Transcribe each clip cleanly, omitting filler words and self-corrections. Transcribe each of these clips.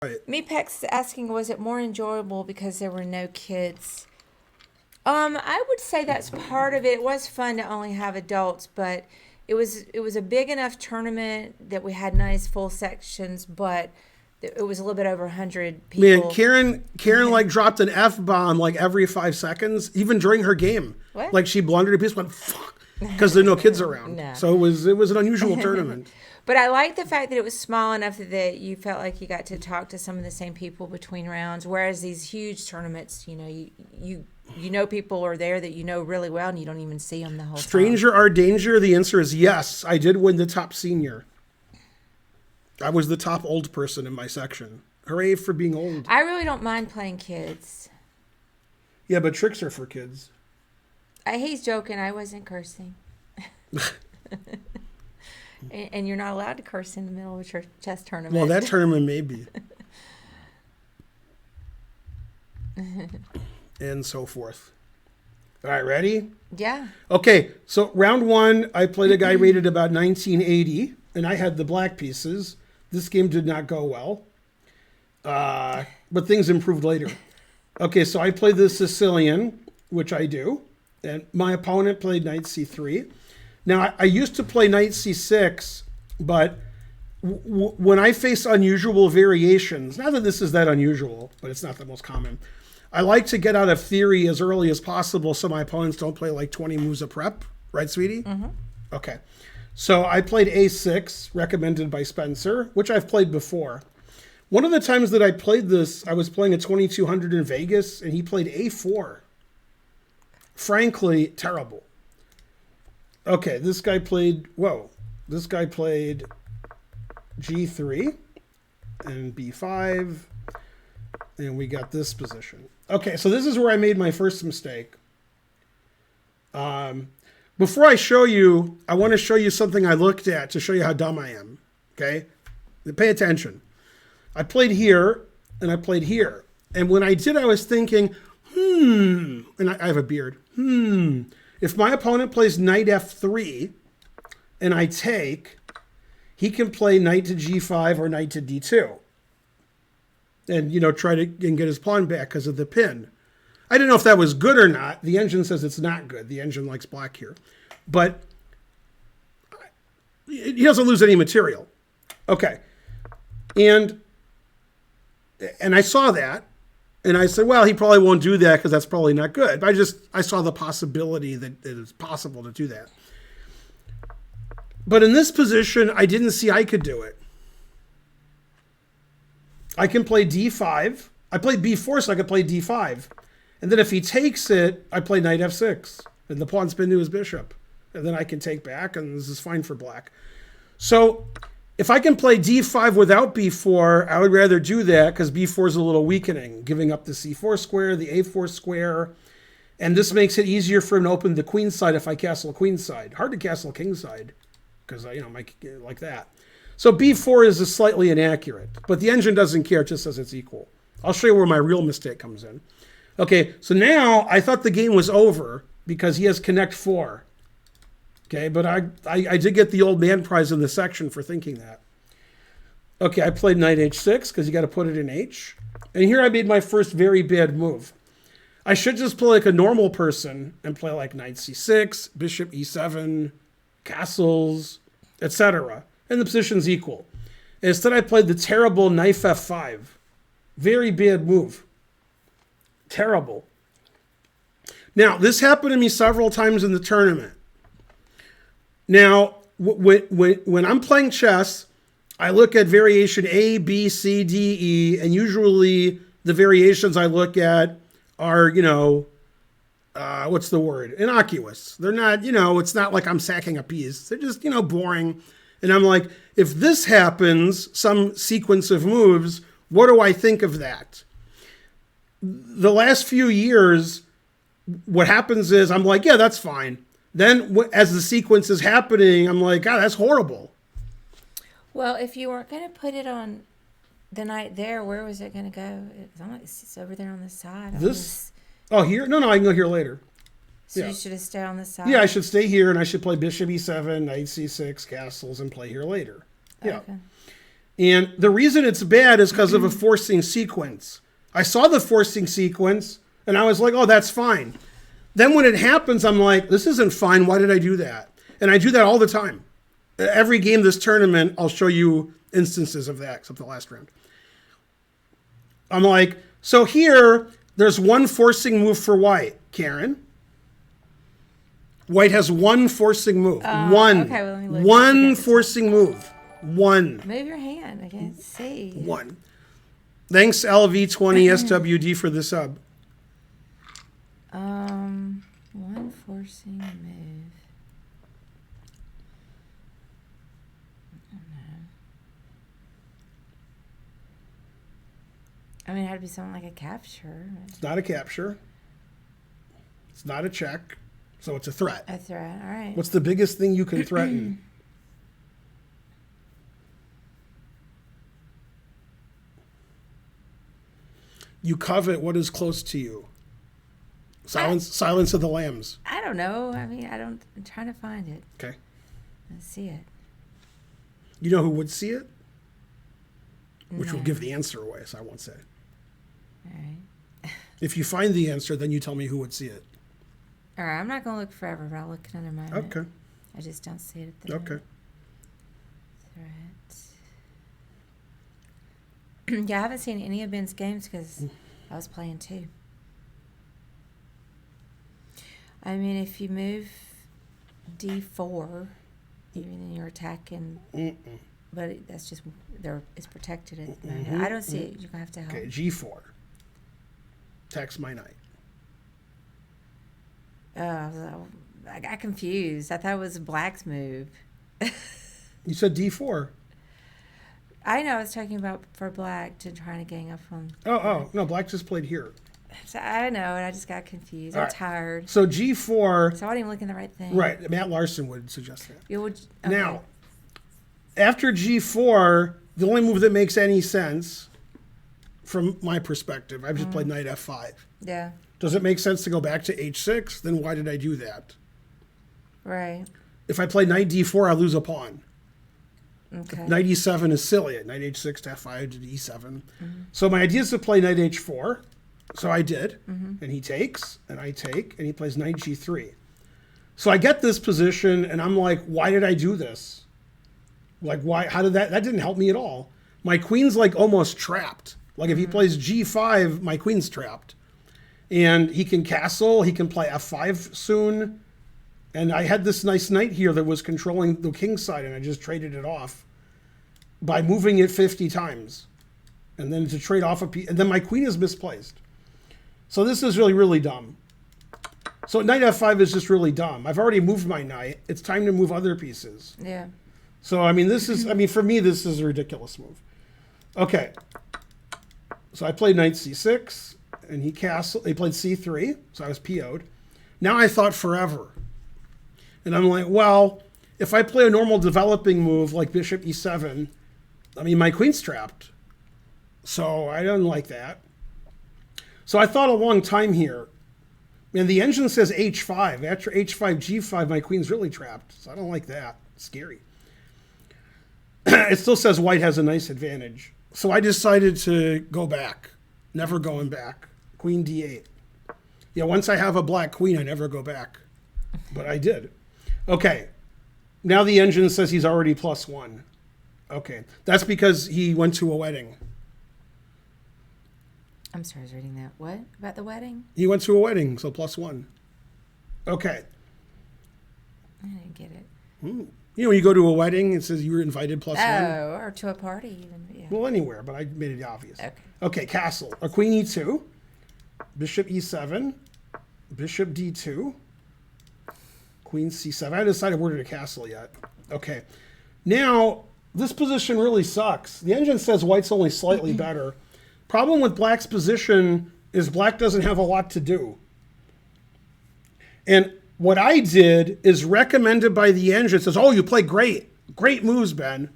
Right. Mepex asking, was it more enjoyable because there were no kids? I would say that's part of it. It was fun to only have adults, but it was a big enough tournament that we had nice full sections, but it was a little bit over 100 Man, people. Karen like dropped an F bomb like every 5 seconds, even during her game. What? Like she blundered a piece, went fuck, because there are no kids around. No. So it was an unusual tournament. But I like the fact that it was small enough that you felt like you got to talk to some of the same people between rounds. Whereas these huge tournaments, you know people are there that you know really well, and you don't even see them the whole time. Stranger are danger. The answer is yes. I did win the top senior. I was the top old person in my section. Hooray for being old. I really don't mind playing kids. Yeah, but tricks are for kids. He's joking. I wasn't cursing. And you're not allowed to curse in the middle of a chess tournament. Well, that tournament may be. And so forth. All right, ready? Yeah. Okay, so round one, I played a guy rated about 1980, and I had the black pieces. This game did not go well, but things improved later. Okay, so I played the Sicilian, which I do, and my opponent played knight c3. Now, I used to play knight c6, but when I face unusual variations, not that this is that unusual, but it's not the most common, I like to get out of theory as early as possible so my opponents don't play like 20 moves of prep. Right, sweetie? Mm-hmm. Okay. So I played a6, recommended by Spencer, which I've played before. One of the times that I played this, I was playing a 2200 in Vegas, and he played a4. Frankly, terrible. Okay, this guy played g3 and b5, and we got this position. Okay, so this is where I made my first mistake. Before I show you, I want to show you something I looked at to show you how dumb I am. Okay? Pay attention. I played here, and I played here. And when I did, I was thinking, and I have a beard. If my opponent plays knight f3, and I take, he can play knight to g5 or knight to d2. And, try to get his pawn back because of the pin. I don't know if that was good or not. The engine says it's not good. The engine likes black here. But he doesn't lose any material. Okay. And I saw that. And I said, well, he probably won't do that because that's probably not good. But I saw the possibility that it is possible to do that. But in this position, I didn't see I could do it. I can play d5. I played b4 so I could play d5. And then if he takes it, I play knight f6. And the pawn spin to his bishop. And then I can take back, and this is fine for black. So if I can play d5 without b4, I would rather do that because b4 is a little weakening, giving up the c4 square, the a4 square. And this makes it easier for him to open the queen side if I castle queen side. Hard to castle king side because, like that. So b4 is slightly inaccurate, but the engine doesn't care. It just says it's equal. I'll show you where my real mistake comes in. Okay, so now I thought the game was over because he has connect 4. Okay, but I did get the old man prize in the section for thinking that. Okay, I played knight h6 because you got to put it in h. And here I made my first very bad move. I should just play like a normal person and play like knight c6, bishop e7, castles, etc. And the position's equal. Instead, I played the terrible knight f5. Very bad move. Terrible. Now, this happened to me several times in the tournament. Now, when I'm playing chess, I look at variation A, B, C, D, E, and usually the variations I look at are, what's the word? Innocuous. They're not, it's not like I'm sacking a piece. They're just, boring. And I'm like, if this happens, some sequence of moves, what do I think of that? The last few years, what happens is I'm like, yeah, that's fine. Then as the sequence is happening, I'm like, God, that's horrible. Well, if you weren't going to put it on the night there, where was it going to go? It's over there on the side. Here? No, I can go here later. So you should have stayed on the side? Yeah, I should stay here, and I should play bishop e7, knight c6, castles, and play here later. Yeah. And the reason it's bad is because of a forcing sequence. I saw the forcing sequence, and I was like, oh, that's fine. Then when it happens, I'm like, this isn't fine. Why did I do that? And I do that all the time. Every game this tournament, I'll show you instances of that, except the last round. I'm like, so here, there's one forcing move for white, Karen. White has one forcing move. One. Okay, well, let me look. One forcing move. One. Move your hand. I can't see. One. Thanks, LV20SWD, for the sub. One forcing move. I mean, it had to be something like a capture. It's not a capture. It's not a check. So it's a threat. A threat, all right. What's the biggest thing you can threaten? You covet what is close to you. Silence of the Lambs. I don't know. I mean, I'm trying to find it. Okay. Let's see it. You know who would see it? Which will No. give the answer away, so I won't say. All right. If you find the answer, then you tell me who would see it. All right, I'm not going to look forever, but I'll look another moment. Okay. I just don't see it at the Okay. Threat. Yeah, I haven't seen any of Ben's games because I was playing too. I mean, if you move D4, even then you're attacking, but that's just, it's protected at the moment. I don't see it. You're going to have to help. Okay, G4. Tax my knight. I got confused. I thought it was Black's move. You said D4. I know I was talking about for Black to try to gang up on. Oh, no, Black just played here. So I know, and I just got confused. I'm All right. tired. So G4. So I wasn't even looking at the right thing. Right, Matt Larson would suggest that. You would, Now, after G4, the only move that makes any sense, from my perspective, I've just played knight F5. Yeah, Does it make sense to go back to H6? Then why did I do that? right. If I play knight D4, I lose a pawn. Okay. Knight E7 is silly. Knight H6 to F5 to E7. So my idea is to play knight H4. So I did. And he takes, and I take, and he plays knight G3. So I get this position, and I'm like, why did I do this? Like, why? How did that? That didn't help me at all. My queen's like almost trapped. Like if he plays G5, my queen's trapped. And he can castle. He can play F5 soon. And I had this nice knight here that was controlling the king's side, and I just traded it off by moving it 50 times. And then to trade off a piece. And then my queen is misplaced. So this is really, really dumb. So knight F5 is just really dumb. I've already moved my knight. It's time to move other pieces. Yeah. So, I mean, for me, this is a ridiculous move. Okay. So I played knight C6, and he played C3, so I was PO'd. Now I thought forever. And I'm like, well, if I play a normal developing move like bishop E7, I mean, my queen's trapped. So I don't like that. So I thought a long time here. And the engine says H5. After H5, G5, my queen's really trapped. So I don't like that. It's scary. It still says white has a nice advantage. So I decided to go back. Never going back. Queen D8. Yeah, once I have a black queen, I never go back. But I did. Okay. Now the engine says he's already +1. Okay. That's because he went to a wedding. I'm sorry, I was reading that. What? About the wedding? He went to a wedding, so +1. Okay. I didn't get it. You know, when you go to a wedding, it says you were invited +1. Oh, or to a party even. Yeah. Well, anywhere, but I made it obvious. Okay. Okay, castle. A queen E2. Bishop E7. Bishop D2. Queen C7. I haven't decided where to castle yet. Okay. Now, this position really sucks. The engine says white's only slightly better. Problem with black's position is black doesn't have a lot to do. And what I did is recommended by the engine. It says, oh, you play great. Great moves, Ben.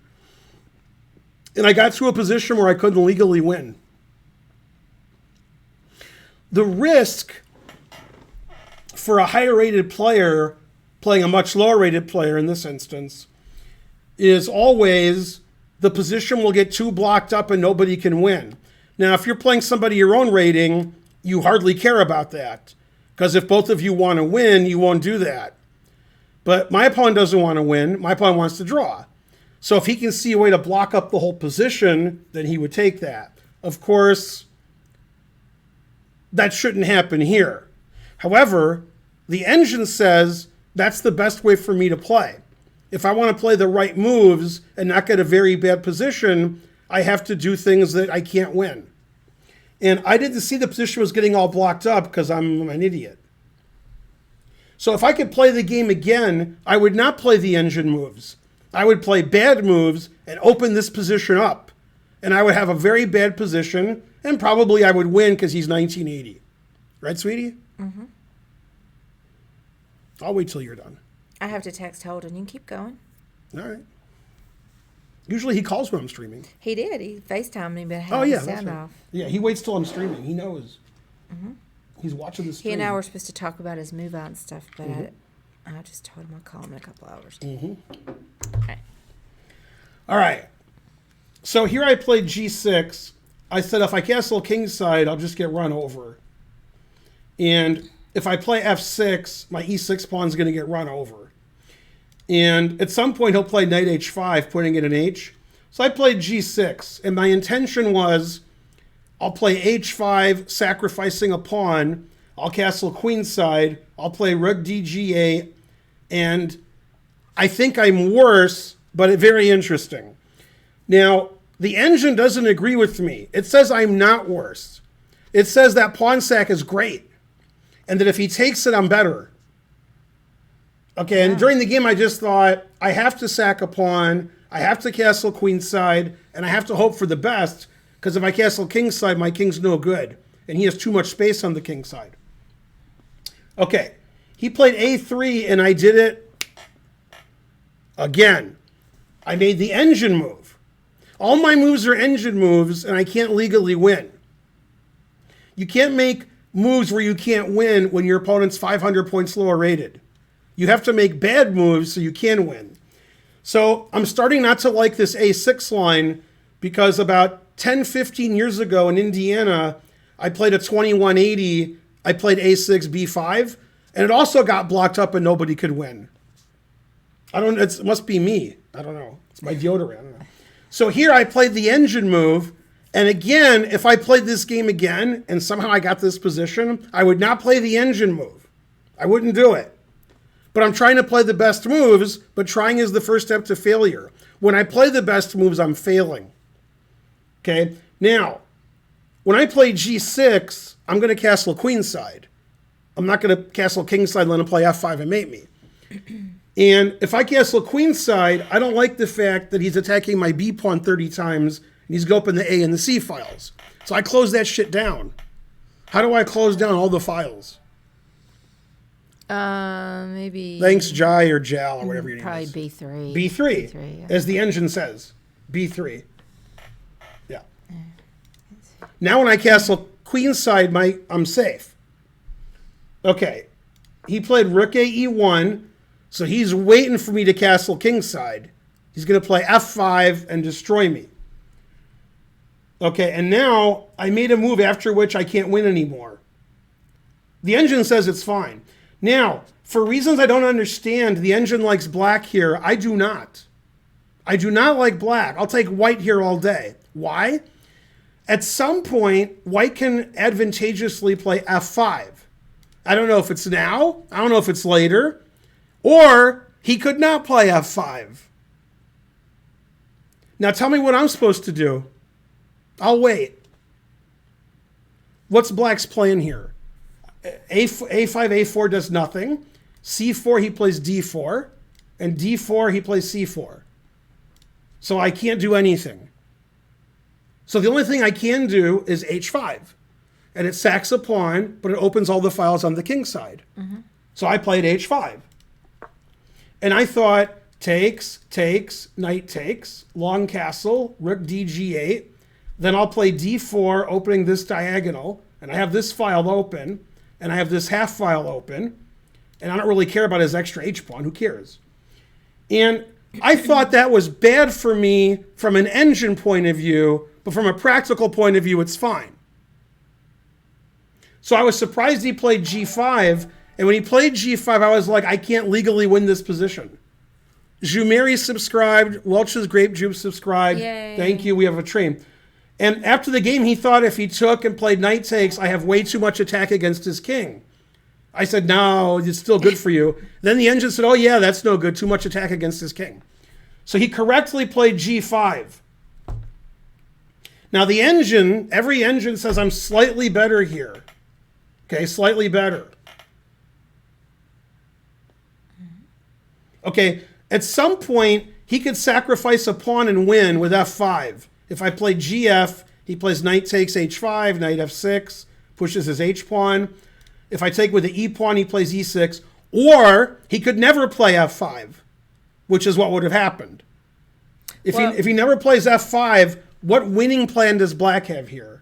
And I got to a position where I couldn't legally win. The risk for a higher rated player playing a much lower rated player in this instance is always the position will get too blocked up and nobody can win. Now, if you're playing somebody your own rating, you hardly care about that. Because if both of you want to win, you won't do that. But my opponent doesn't want to win. My opponent wants to draw. So if he can see a way to block up the whole position, then he would take that. Of course, that shouldn't happen here. However, the engine says that's the best way for me to play. If I want to play the right moves and not get a very bad position, I have to do things that I can't win. And I didn't see the position was getting all blocked up because I'm an idiot. So if I could play the game again, I would not play the engine moves. I would play bad moves and open this position up. And I would have a very bad position, and probably I would win because he's 1980. Right, sweetie? Mm-hmm. I'll wait till you're done. I have to text Holden. You can keep going. All right. Usually he calls when I'm streaming. He did. He FaceTimed me, but Oh, had yeah, the that's sound right. off. Yeah, he waits till I'm streaming. He knows. Mm-hmm. He's watching the stream. He and I were supposed to talk about his move out and stuff, but I just told him I'll call him in a couple hours. Mm-hmm. Okay. All right. So here I played G6. I said if I castle kingside, I'll just get run over. And if I play F6, my E6 pawn's going to get run over. And at some point, he'll play knight H5, putting it in H. So I played G6. And my intention was I'll play H5, sacrificing a pawn. I'll castle queenside. I'll play rook DG8. And I think I'm worse, but very interesting. Now, the engine doesn't agree with me. It says I'm not worse. It says that pawn sack is great. And that if he takes it, I'm better. Okay, and during the game, I just thought, I have to sack a pawn, I have to castle queenside, and I have to hope for the best, because if I castle kingside, my king's no good. And he has too much space on the king side. Okay, he played A3, and I did it again. I made the engine move. All my moves are engine moves, and I can't legally win. You can't make moves where you can't win when your opponent's 500 points lower rated. You have to make bad moves so you can win. So I'm starting not to like this A6 line because about 10, 15 years ago in Indiana, I played a 2180. I played A6, B5, and it also got blocked up and nobody could win. It must be me. I don't know. It's my deodorant. I don't know. So here I played the engine move. And again, if I played this game again and somehow I got this position, I would not play the engine move. I wouldn't do it. But I'm trying to play the best moves, but trying is the first step to failure. When I play the best moves, I'm failing. Okay? Now, when I play G6, I'm going to castle queenside. I'm not going to castle kingside and let him play F5 and mate me. And if I castle queenside, I don't like the fact that he's attacking my B pawn 30 times and he's going to open the A and the C files. So I close that shit down. How do I close down all the files? Maybe. Thanks, Jai or Jal or whatever your name probably is. B3. B3, yeah. as the engine says. B3. Yeah. Now when I castle queenside, I'm safe. Okay. He played rook A E1, so he's waiting for me to castle kingside. He's going to play F5 and destroy me. Okay, and now I made a move after which I can't win anymore. The engine says it's fine. Now, for reasons I don't understand, the engine likes black here. I do not. I do not like black. I'll take white here all day. Why? At some point, white can advantageously play F5. I don't know if it's now. I don't know if it's later. Or he could not play F5. Now tell me what I'm supposed to do. I'll wait. What's black's plan here? A5, A4 does nothing. C4, he plays D4. And D4, he plays C4. So I can't do anything. So the only thing I can do is H5. And it sacks a pawn, but it opens all the files on the king side. Mm-hmm. So I played H5. And I thought, takes, knight takes, long castle, rook DG8. Then I'll play D4, opening this diagonal. And I have this file open. And I have this half file open. And I don't really care about his extra H pawn. Who cares? And I thought that was bad for me from an engine point of view, but from a practical point of view, it's fine. So I was surprised he played G5, and when he played G5, I was like, I can't legally win this position. Jumeri subscribed, Welch's Grape Juice subscribed. Yay. Thank you, we have a train. And after the game, he thought if he took and played knight takes, I have way too much attack against his king. I said, no, it's still good for you. Then the engine said, oh yeah, that's no good, too much attack against his king. So he correctly played G5. Now the engine, every engine says I'm slightly better here. Okay, slightly better. Okay, at some point, he could sacrifice a pawn and win with F5. If I play GF, he plays knight takes H5, knight F6, pushes his H pawn. If I take with the E pawn, he plays E6. Or he could never play F5, which is what would have happened. If he never plays F5, what winning plan does black have here?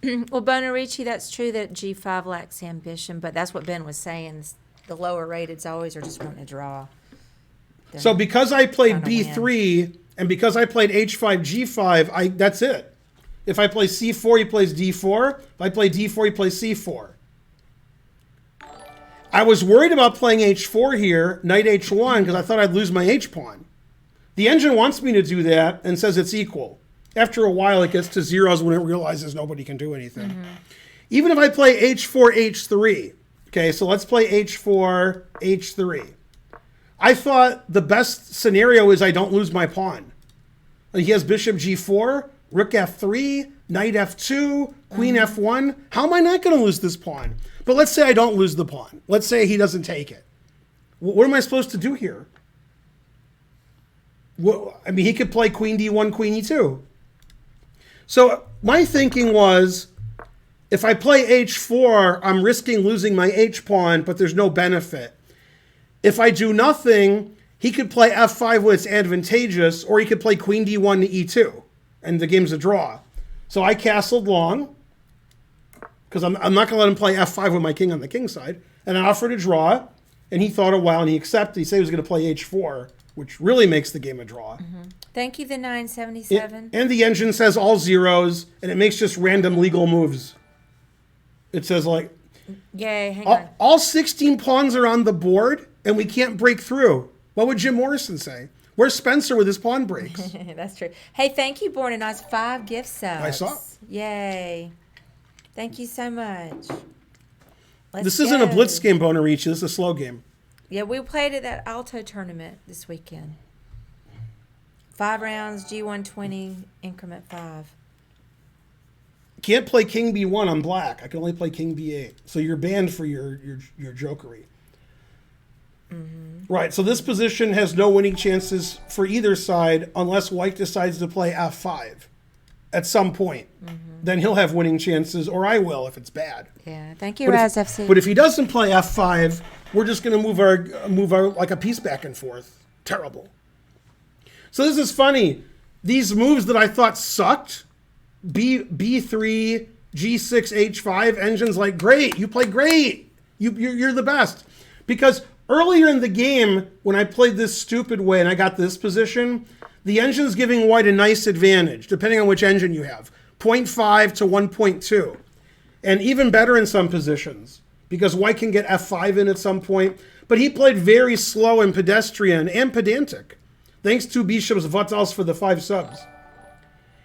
Well, Bonarici, that's true that G5 lacks ambition, but that's what Ben was saying. The lower rateds always are just wanting to draw. So because I played B3 and because I played H5, G5, that's it. If I play C4, he plays D4. If I play D4, he plays C4. I was worried about playing H4 here, knight H1, because I thought I'd lose my H pawn. The engine wants me to do that and says it's equal. After a while, it gets to zeros when it realizes nobody can do anything. Mm-hmm. Even if I play H4, H3, okay, so let's play H4, H3. I thought the best scenario is I don't lose my pawn. He has bishop G4, rook F3, knight F2, queen F1. How am I not going to lose this pawn? But let's say I don't lose the pawn. Let's say he doesn't take it. What am I supposed to do here? I mean, he could play queen D1, queen E2. So my thinking was, if I play H4, I'm risking losing my H pawn, but there's no benefit. If I do nothing, he could play F5 when it's advantageous, or he could play queen D1 to E2, and the game's a draw. So I castled long, because I'm not going to let him play F5 with my king on the king side, and I offered a draw, and he thought a while, and he accepted. He said he was going to play H4, which really makes the game a draw. Mm-hmm. Thank you, the 977. And the engine says all zeros, and it makes just random legal moves. It says like, yay, hang on. All 16 pawns are on the board, and we can't break through. What would Jim Morrison say? Where's Spencer with his pawn breaks? That's true. Hey, thank you, Born and Oz. 5 gift subs. I saw. Yay. Thank you so much. This isn't a blitz game, Bonarici. This is a slow game. Yeah, we played at that ALTO tournament this weekend. 5 rounds, G120, increment 5. Can't play king B1 on black. I can only play king B8. So you're banned for your jokery. Mm-hmm. Right, so this position has no winning chances for either side unless white decides to play F5 at some point. Mm-hmm. Then he'll have winning chances, or I will if it's bad. Yeah, thank you, Raz FC. But if he doesn't play F5, we're just going to move our like a piece back and forth. Terrible. So this is funny. These moves that I thought sucked, B3, G6, H5, engine's like, great, you play great. You're the best. Because earlier in the game, when I played this stupid way and I got this position, the engine's giving white a nice advantage, depending on which engine you have. 0.5 to 1.2. And even better in some positions, because white can get F5 in at some point. But he played very slow and pedestrian and pedantic. Thanks to Bishop's Vatals for the 5 subs.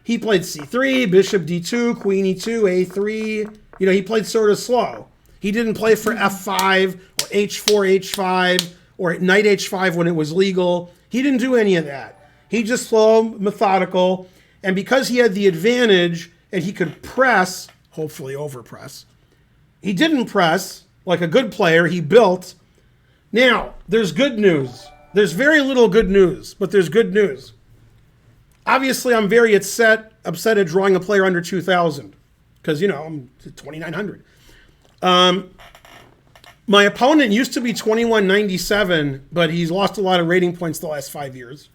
He played C3, Bishop D2, Queen E2, A3. You know, he played sort of slow. He didn't play for F5 or H4, H5 or Knight H5 when it was legal. He didn't do any of that. He just slow, methodical. And because he had the advantage and he could press, hopefully overpress, he didn't press like a good player. He built. Now, there's good news. There's very little good news, but there's good news. Obviously, I'm very upset at drawing a player under 2,000 because, you know, I'm 2,900. My opponent used to be 2197, but he's lost a lot of rating points the last 5 years.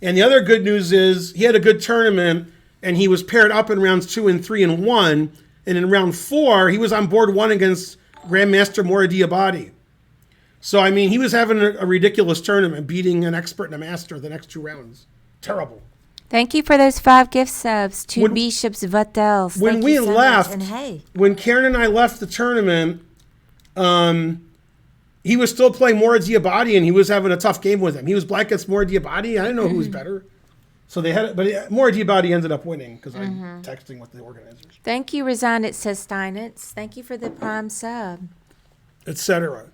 And the other good news is he had a good tournament, and he was paired up in rounds 2 and 3 and 1. And in round 4, he was on board 1 against Grandmaster Moradiabadi. So, I mean, he was having a ridiculous tournament, beating an expert and a master the next 2 rounds. Terrible. Thank you for those 5 gift subs. 2 When- bishops Vattels. When Thank we you so left, much. And hey, when Karen and I left the tournament, he was still playing Mora Diabati, and he was having a tough game with him. He was black against Mora Diabati. I didn't know who was better. So they had it, but Mora Diabati ended up winning because I'm texting with the organizers, thank you, Resigned, it says Steinitz. Thank you for the prime sub. etc.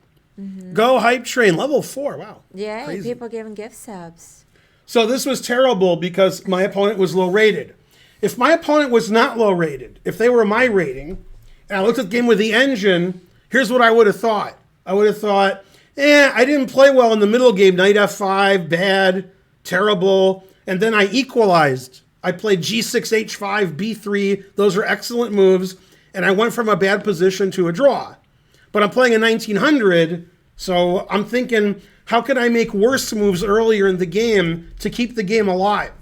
Go Hype Train, level 4. Wow. Yay, Crazy. people giving gift subs. So this was terrible because my opponent was low rated. If my opponent was not low rated, if they were my rating, and I looked at the game with the engine, here's what I would have thought. I would have thought, I didn't play well in the middle game. Knight F5, bad, terrible. And then I equalized. I played G6, H5, B3. Those are excellent moves. And I went from a bad position to a draw. But I'm playing a 1900, so I'm thinking, how can I make worse moves earlier in the game to keep the game alive?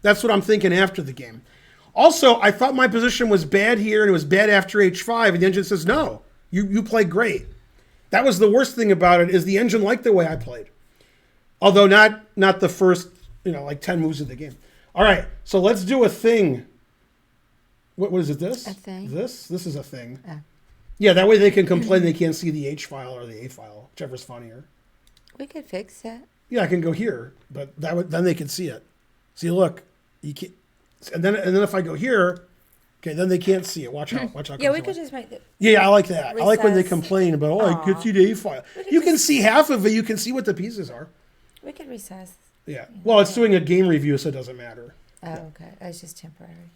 That's what I'm thinking after the game. Also, I thought my position was bad here and it was bad after H5, and the engine says, no, you played great. That was the worst thing about it, is the engine liked the way I played. Although not the first, 10 moves of the game. All right, so let's do a thing. What is it, this? A thing? This is a thing. Oh. Yeah, that way they can complain they can't see the H file or the A file, whichever's funnier. We could fix it. Yeah, I can go here, but then they can see it. See, look, you can't, and then if I go here, okay, then they can't see it. Watch out, watch out. Yeah, we could just make it. Yeah, I like that. I like when they Recess. complain about, I can see the A file. You can see half of it. You can see what the pieces are. We could recess. Yeah. Well, it's doing a game review, so it doesn't matter. Oh, okay. That's just temporary.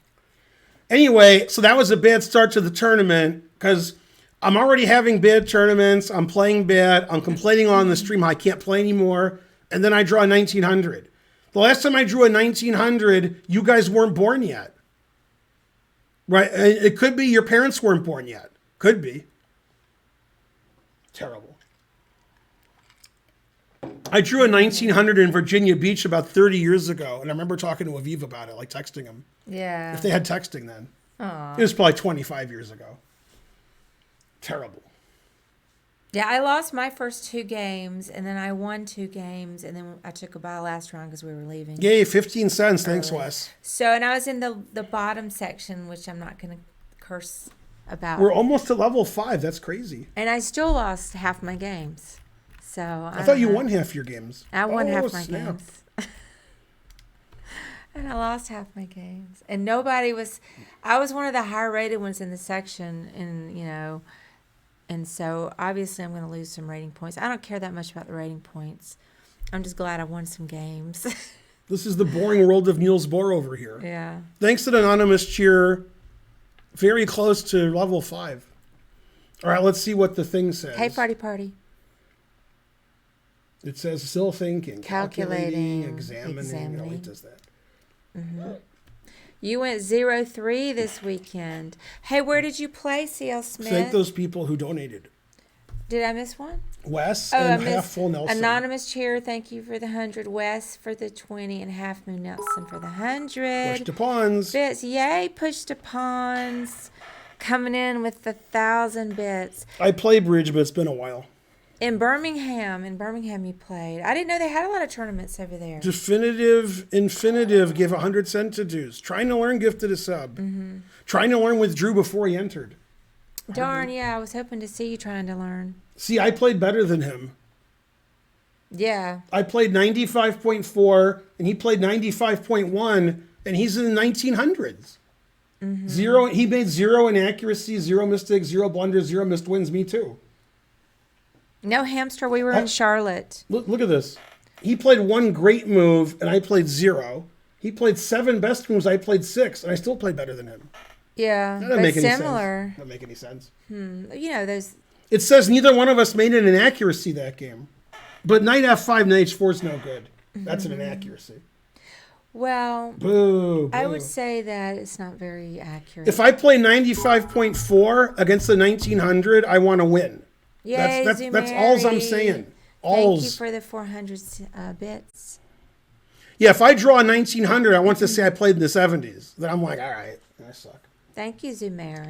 Anyway, so that was a bad start to the tournament because I'm already having bad tournaments. I'm playing bad. I'm complaining on the stream how I can't play anymore. And then I draw a 1900. The last time I drew a 1900, you guys weren't born yet. Right? It could be your parents weren't born yet. Could be. Terrible. I drew a 1900 in Virginia Beach about 30 years ago, and I remember talking to Aviv about it, like texting him. Yeah. If they had texting then. Aw. It was probably 25 years ago. Terrible. Yeah, I lost my first 2 games, and then I won 2 games, and then I took a bye last round because we were leaving. Yay, 15 cents. Thanks, Wes. So, and I was in the bottom section, which I'm not going to curse about. We're almost to level 5. That's crazy. And I still lost half my games. So I thought you won half your games. I won Oh, half my snap. games. And I lost half my games. And nobody was, I was one of the higher rated ones in the section. And so obviously I'm going to lose some rating points. I don't care that much about the rating points. I'm just glad I won some games. This is the boring world of Niels Bohr over here. Yeah. Thanks to the anonymous cheer. Very close to level 5. All right, let's see what the thing says. Hey, party. It says still thinking, Calculating, examining. Oh, it does that. You went 0-3 this weekend. Hey, where did you play, C.L. Smith? Thank those people who donated. Did I miss one? Wes I and missed Half Full Nelson. Anonymous cheer, thank you for the 100. Wes for the 20, and Half Moon Nelson for the 100. Push to pawns. Bits, yay! Push to pawns, coming in with the 1,000 bits. I play bridge, but it's been a while. In Birmingham, you played. I didn't know they had a lot of tournaments over there. Infinitive gave 100 cent to dues. Trying to learn gifted a sub. Trying to learn with Drew before he entered. Darn, yeah, I was hoping to see you trying to learn. See, I played better than him. Yeah. I played 95.4 and he played 95.1 and he's in the 1900s. Zero. He made 0 inaccuracy, 0 mistakes, 0 blunders, 0 missed wins. Me too. No hamster. We were in Charlotte. Look at this. He played 1 great move and I played 0. He played 7 best moves. I played 6 and I still played better than him. Yeah, That doesn't but make any similar. sense. Doesn't make any sense. Those. It says neither one of us made an inaccuracy that game. But knight f5, knight h4 is no good. That's an inaccuracy. Well, Boo, boo. I would say that it's not very accurate. If I play 95.4 against the 1900, I want to win. Yay, That's all I'm saying. Thank you for the 400 bits. Yeah, if I draw a 1900, I want to say I played in the 70s. Then I'm like, all right, I suck. Thank you, Zumeri.